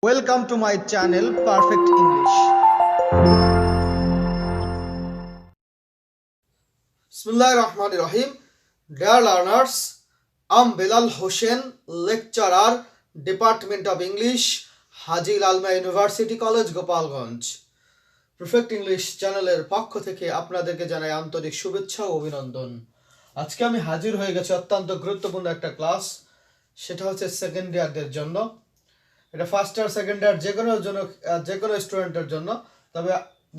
Welcome to my channel Perfect English. Bismillahirrahmanirrahim. Dear learners, I'm Bilal Hossein, lecturer, Department of English, Haji Lalma University College, Gopalganj. Perfect English চ্যানেলের পক্ষ থেকে আপনাদেরকে জানাই আন্তরিক শুভেচ্ছা ও অভিনন্দন। আজকে আমি হাজির হয়ে গেছি অত্যন্ত গুরুত্বপূর্ণ একটা ক্লাস, সেটা হচ্ছে সেকেন্ড ইয়ারদের জন্য। এটা ফার্স্ট ইয়ার সেকেন্ড ইয়ার যে কোনো স্টুডেন্টের জন্য, তবে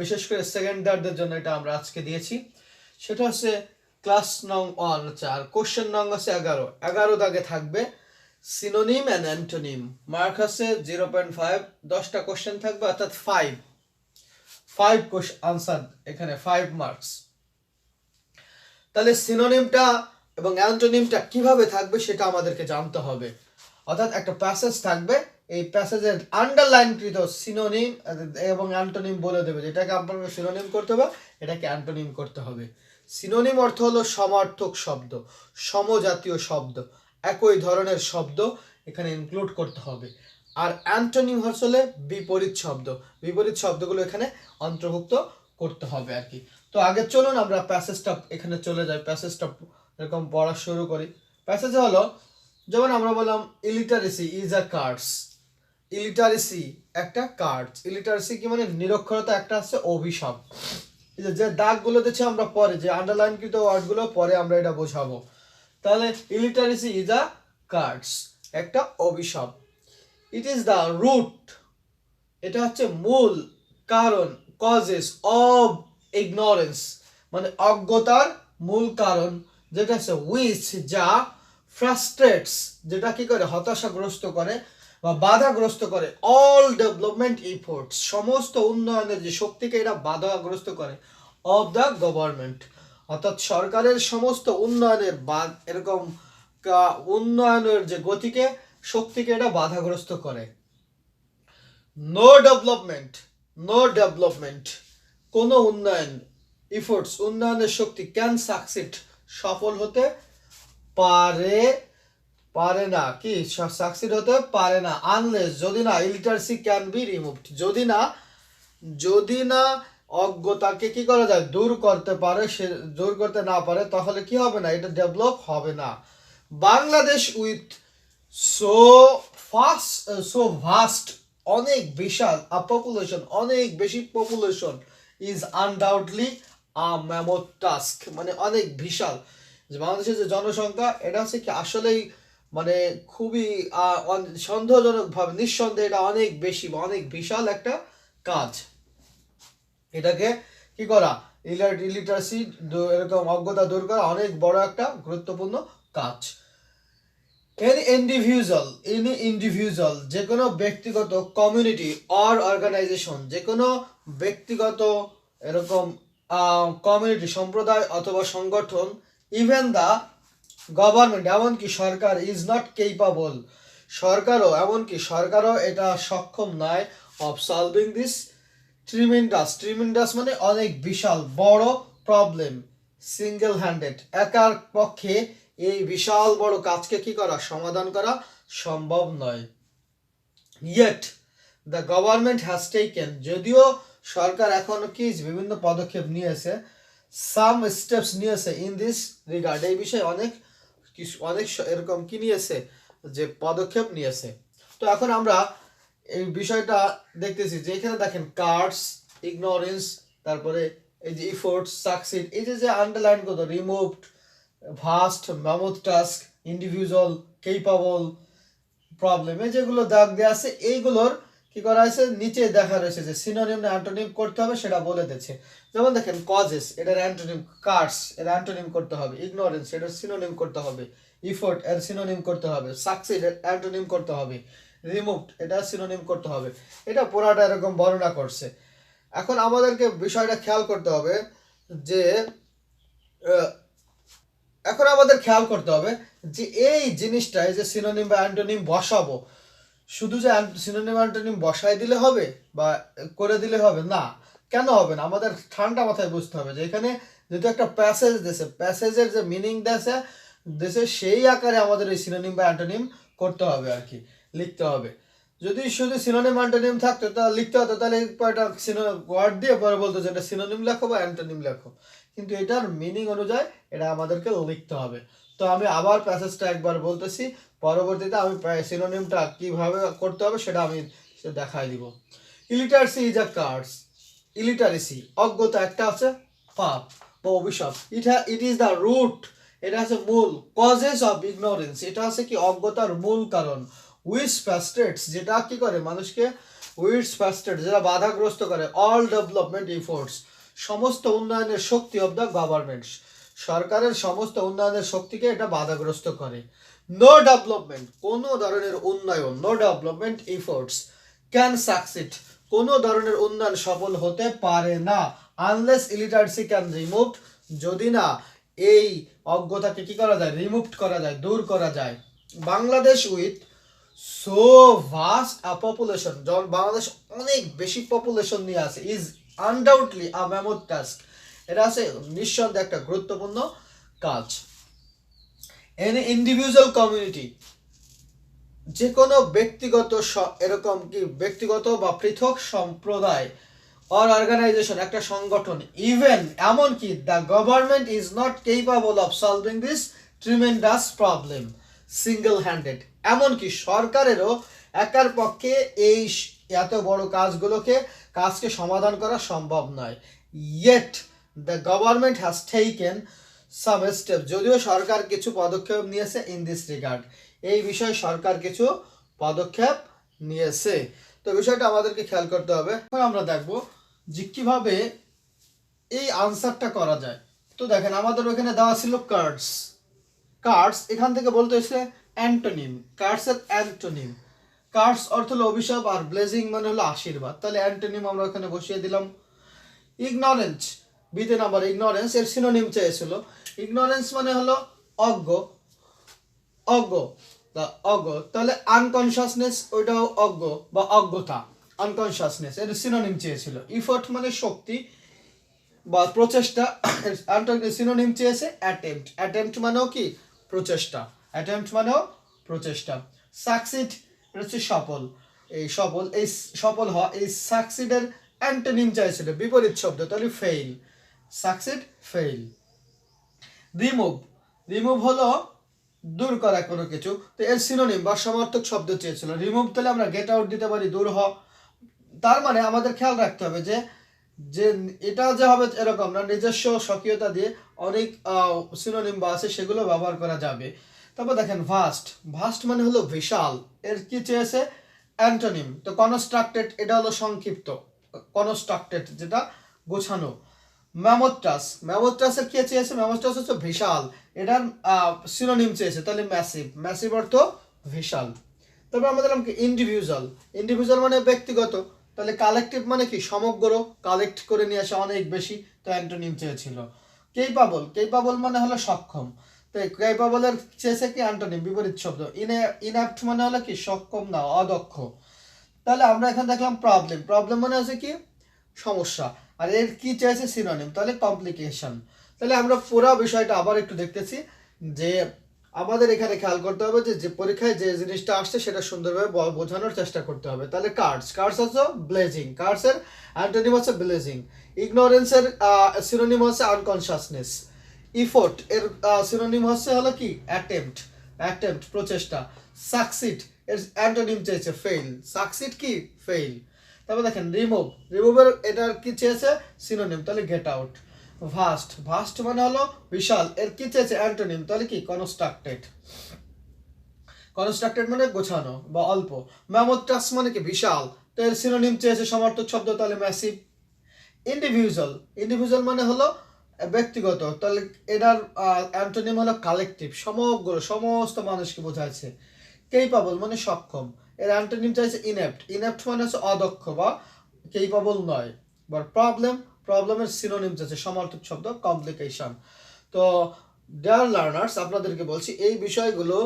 বিশেষ করে সেকেন্ড ইয়ারদের জন্য এটা আমরা আজকে দিয়েছি। সেটা হচ্ছে ক্লাস নং 1, আর কোশ্চেন নং আছে 11 দাগে থাকবে সিনোনিম অ্যান্ড অ্যান্টোনিম। মার্ক আছে 0.5, 10টা কোশ্চেন থাকবে, অর্থাৎ 5 কোশ্চেন আনসার, এখানে 5 মার্কস। তাহলে সিনোনিমটা এবং অ্যান্টোনিমটা কিভাবে থাকবে সেটা আমাদেরকে জানতে হবে। অর্থাৎ একটা প্যাসেজ থাকবে, এই প্যাসেজের আন্ডারলাইনকৃত সিনোনিম এবং অ্যান্টোনিম বলে দেবে, যেটাকে আপনাকে সিনোনিম করতে হবে, এটাকে অ্যান্টোনিম করতে হবে। সিনোনিম অর্থ হলো সমার্থক শব্দ, সমজাতীয় শব্দ, একই ধরনের শব্দ এখানে ইনক্লুড করতে হবে। আর অ্যান্টোনিম হচ্ছে বিপরীত শব্দগুলো এখানে অন্তর্ভুক্ত করতে হবে আর কি। তো আগে চলুন আমরা প্যাসেজটা এখানে চলে যাই, প্যাসেজটা এরকম পড়া শুরু করি। প্যাসেজ হলো, যেমন আমরা বললাম illiteracy is a cards, illiteracy একটা কার্ডস। ইলিটারেসি কি মানে নিরক্ষরতা একটা আছে অভিশাপ। এই যে দাগগুলো দিচ্ছি আমরা পরে, যে আন্ডারলাইনকৃত ওয়ার্ডগুলো পরে আমরা এটা বোঝাবো। তাহলে ইলিটারেসি ইজ আ কার্ডস, একটা অভিশাপ। ইট ইজ দ্য রুট, এটা হচ্ছে মূল কারণ, কজেস অফ ইগনোরেন্স মানে অজ্ঞতার মূল কারণ, যেটা হচ্ছে উইচ যা, ফ্রাস্ট্রেটস যেটা কি করে হতাশাগ্রস্ত করে বা বাধাগ্রস্ত করে, অল ডেভেলপমেন্ট এফোর্টস সমস্ত উন্নয়নের যে শক্তিকে এটা বাধাগ্রস্ত করে, অফ দ্য গভর্নমেন্ট অর্থাৎ সরকারের সমস্ত উন্নয়নের বা এরকম উন্নয়নের যে গতিকে, শক্তিকে এটা বাধাগ্রস্ত করে। নো ডেভেলপমেন্ট কোনো উন্নয়ন, এফোর্টস উন্নয়নের শক্তি, ক্যান সাকসিড সফল হতে পারে না, কি সাকসিড হতে পারে না, আনলেস যদি না ইলিটারেসি ক্যান বি রিমুভড, যদি না অজ্ঞতাকে কি করা যায়, দূর করতে পারে, সে দূর করতে না পারে, তাহলে কি হবে না, এটা ডেভেলপ হবে না। বাংলাদেশ উইথ সো ভাস্ট অনেক বিশাল, পপুলেশন অনেক বেশি population, is undoubtedly a mammoth task মানে অনেক বিশাল। যে বাংলাদেশের যে জনসংখ্যা, এটা হচ্ছে কি আসলেই মানে খুবই সন্দেহজনকভাবে, নিঃসন্দেহে এটা অনেক বেশি বা অনেক বিশাল একটা কাজ। এটাকে কি করা, ইলিটারেসি এরকম অজ্ঞতা দূর করা অনেক বড় একটা গুরুত্বপূর্ণ কাজ। এনি ইন্ডিভিজুয়াল যে কোনো ব্যক্তিগত, কমিউনিটি অর অর্গানাইজেশন যে কোনো ব্যক্তিগত এরকম কমিউনিটি সম্প্রদায় অথবা সংগঠন, ইভেন দ্য গভর্নমেন্ট এমনকি সরকার, ইজ নট কেপাবল সরকারও এটা সক্ষম নয়, অফ সলভিং দিস ট্রিমেন্ডাস মানে অনেক বিশাল বড় প্রবলেম, সিঙ্গেল হ্যান্ডেড একার পক্ষে এই বিশাল বড় কাজকে কি করা, সমাধান করা সম্ভব নয়। Yet the government has taken যদিও সরকার এখনো কি বিভিন্ন পদক্ষেপ নিয়েছে, সাম স্টেপস নিয়েছে ইন দিস রিগার্ড এই বিষয়ে অনেক এরকম কি নিয়েছে, যে পদক্ষেপ নিয়েছে। তো এখন আমরা এই বিষয়টা দেখতেছি, যে এখানে দেখেন কার্ডস, ইগনোরেন্স, তারপরে এই যে ইফোর্টস, সাকসিড, এই যে আন্ডারলাইন করতো, removed, vast, mammoth task, individual, capable, প্রবলেমে যেগুলো দাগ দেওয়া আছে, এইগুলোর কি করা হয়েছে, নিচে দেখা রয়েছে যে সিনোনিম না অ্যান্টোনিম করতে হবে সেটা বলে দিচ্ছে। যেমন দেখেন কজেস, এটার অ্যান্টোনিম, কার্ডস এর অ্যান্টোনিম করতে হবে, ইগনোরেন্স এটার সিনোনিম করতে হবে, ইফোর্ট এর সিনোনিম করতে হবে, সাকসিড এর অ্যান্টোনিম করতে হবে, রিমুভড এটা সিনোনিম করতে হবে। এটা পুরাটা এরকম বর্ণনা করছে। এখন আমাদেরকে বিষয়টা খেয়াল করতে হবে যে যে এই জিনিসটা, এই যে সিনোনিম বা অ্যান্টোনিম বসাবো, শুধু যে সিনোনিম অ্যান্টোনিম বসাই দিলে হবে বা করে দিলে হবে না। কেন হবে না, আমাদের ঠান্ডা মাথায় বুঝতে হবে যে এখানে যেহেতু একটা প্যাসেজ দিয়েছে, প্যাসেজের যে মিনিং দেশে সেই আকারে আমাদের এই সিনোনিম বা অ্যান্টোনিম করতে হবে আর কি, লিখতে হবে। যদি শুধু সিনোনিম অ্যান্টোনিম থাকতো তাহলে লিখতে হতো, তাহলে কয়টা ওয়ার্ড দিয়ে পরে বলতো যে এটা সিনোনিম লেখো বা অ্যান্টোনিম লেখো, কিন্তু এটার মিনিং অনুযায়ী এটা আমাদেরকে লিখতে হবে। তো আমি আবার প্যাসেজটা একবার বলতেছি, পরবর্তীতে আমি সিনোনিমটা কিভাবে করতে হবে সেটা আমি দেখাই দিব। Illiteracy is a curse. Illiteracy অজ্ঞতা একটা আছে পাপ বা অভিশাপ। ইট ইজ দ্য রুট, এটা হচ্ছে মূল। কজেস অফ ইগনোরেন্স, এটা হচ্ছে কি অজ্ঞতার মূল কারণ। উইচ ফ্রাস্ট্রেটস, যেটা কি করে মানুষকে, উইচ ফ্রাস্ট্রেট যেটা বাধাগ্রস্ত করে, অল ডেভেলপমেন্ট এফোর্টস, সমস্ত উন্নয়নের শক্তি অফ দ্য গভর্নমেন্টস, সরকারের সমস্ত উন্নয়নের শক্তিকে এটা বাধাগ্রস্ত করে। নো ডেভেলপমেন্ট, কোনো ধরনের উন্নয়ন, no development efforts can succeed, কোনো ধরনের উন্নয়ন সফল হতে পারে না, আনলেস ইলিটারেসি ক্যান রিমুভ, যদি না এই অজ্ঞতাকে কি করা যায়, রিমুভ করা যায়, দূর করা যায়। Bangladesh with so vast a population, Bangladesh অনেক বেশি পপুলেশন নিয়ে আছে, is undoubtedly a mammoth task, এটা আছে নিঃসন্দেহে একটা গুরুত্বপূর্ণ কাজ। এনি ইন্ডিভিজুয়াল কমিউনিটি, যে কোনো ব্যক্তিগত এরকম কি ব্যক্তিগত বা পৃথক সম্প্রদায় অর অর্গানাইজেশন, একটা সংগঠন, ইভেন এমনকি the government is not capable of solving this tremendous problem single handed, এমনকি সরকারেরও একার পক্ষে এই এত বড় কাজকে সমাধান করা সম্ভব নয়। Yet the government has taken some step, যদিও সরকার কিছু পদক্ষেপ নিয়েছে ইন দিস রিগার্ড, এই বিষয়ে সরকার কিছু পদক্ষেপ নিয়েছে। তো বিষয়টা আমাদেরকে খেয়াল করতে হবে। এখন আমরা দেখব যে কিভাবে এই আনসারটা করা যায়। তো দেখেন আমাদের ওখানে দেওয়া ছিল কার্ডস, এখান থেকে বলতে হচ্ছে অ্যান্টোনিম, কার্ডসের অ্যান্টোনিম, কার্ডস অর্থ হলো অভিশাপ আর ব্লেজিং মানে হলো আশীর্বাদ, তাহলে অ্যান্টোনিম আমরা ওখানে বসিয়ে দিলাম। ইগনোরেন্স, বিতে নাম্বার ইগনোরেন্স, এর সিনোনিম চেয়েছিল। ইগনোরেন্স মানে হলো অজ্ঞ, তাহলে আনকনশাসনেস, ওইটাও অজ্ঞ বা অজ্ঞতা, আনকনশাসনেস, এর সিনোনিম চেয়েছিল। ইফোর্ট মানে শক্তি বা প্রচেষ্টা, সিনোনিম চেয়েছে অ্যাটেম্পট মানেও কি প্রচেষ্টা, সাকসিড এটা হচ্ছে সফল, এই সফল হওয়া, এই সাকসিডের অ্যান্টোনিম চাইছিল বিপরীত শব্দ, তাহলে ফেইল, সাকসিড ফেইল। রিমুভ হলো দূর করা কোনো কিছু, তো এর সিনোনিম বা সমার্থক শব্দ চেয়েছিল রিমুভ, তাহলে আমরা গেট আউট দিতে পারি দূর হ। তার মানে আমাদের খেয়াল রাখতে হবে যে যে এটা যে হবে এরকম না, নিজস্ব স্বকীয়তা দিয়ে অনেক সিনোনিম বা আছে সেগুলো ব্যবহার করা যাবে। তারপর দেখেন ভাস্ট মানে হলো বিশাল, এর কি চেয়েছে অ্যান্টোনিম, তো কনস্ট্রাক্টেড এটা হলো সংক্ষিপ্ত, কনস্ট্রাক্টেড যেটা গোছানো। ম্যামোথ্রাসের কি চেয়েছে, ম্যামোথ্রাস হচ্ছে বিশাল, এটার সিনোনিম চেয়েছে, তাহলে ম্যাসিভ অর্থ বিশাল। তবে আমাদের কি ইন্ডিভিজুয়াল মানে ব্যক্তিগত, তাহলে কালেকটিভ মানে কি সমগ্র, কালেক্ট করে নিয়ে আসা অনেক বেশি, তো অ্যান্টোনিম চেয়েছিল। কেপাবল মানে হলো সক্ষম, তো কেপাবলের চেয়েছে কি অ্যান্টোনিম বিপরীত শব্দ। ইনঅ্যাপ্ট মানে হলো কি সক্ষম না, অদক্ষ। তাহলে আমরা এখানে দেখলাম প্রবলেম মানে হচ্ছে কি সমস্যা, আর এর কি চাইছে সিনোনিম, তাহলে কমপ্লিকেশন। তাহলে আমরা পুরো বিষয়টা আবার একটু দেখতেছি যে আমাদের এখানে খেয়াল করতে হবে যে পরীক্ষায় যে জিনিসটা আসছে সেটা সুন্দরভাবে বোঝানোর চেষ্টা করতে হবে। তাহলে কার্ডস হচ্ছে ব্লেজিং, কার্ডসের অ্যান্টোনিম হচ্ছে ব্লেজিং। ইগনোরেন্সের সিনোনিম হচ্ছে আনকনশাসনেস। ইফোর্ট এর সিনোনিম হলো কি অ্যাটেম্পট প্রচেষ্টা। সাকসিড এর অ্যান্টোনিম চেয়েছে ফেইল, সাকসিড কি ফেইল। তারপর দেখেন রিমুভের এটার কি চেয়েছে সিনোনিম, তাহলে গেট আউট। ভাস্ট মানে হলো বিশাল, এর কি চেয়েছে অ্যান্টোনিম, তাহলে কি কনস্ট্রাক্টেড মানে গোছানো বা অল্প। ম্যামোথ্রাস মানে কি বিশাল, তো এর সিনোনিম চেয়েছে সমার্থক শব্দ, তাহলে ম্যাসিভ। ইন্ডিভিজুয়াল মানে হলো ব্যক্তিগত, তাহলে এটার অ্যান্টোনিম হলো কালেকটিভ, সমস্ত মানুষকে বোঝাচ্ছে। কেপাবল মানে সক্ষম, এর অ্যান্টোনিম চাইছে ইনএপ্ট মানে হচ্ছে অদক্ষ বা কেপাবল নয়। বা প্রবলেমের সিনোনিম চাইছে সমার্থক শব্দ কমপ্লিকেশন। তো ডিয়ার লার্নার্স, আপনাদেরকে বলছি এই বিষয়গুলো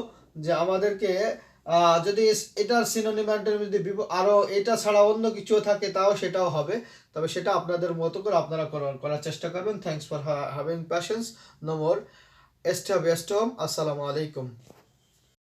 যে আমাদেরকে যদি এটার সিনোনিম অ্যান্টোনিম যদি আরও এটা ছাড়া অন্য কিছু থাকে তাও সেটাও হবে, তবে সেটা আপনাদের মতো করে আপনারা করার চেষ্টা করবেন। Thanks for having patience, no more. Stay home, আসসালামু আলাইকুম।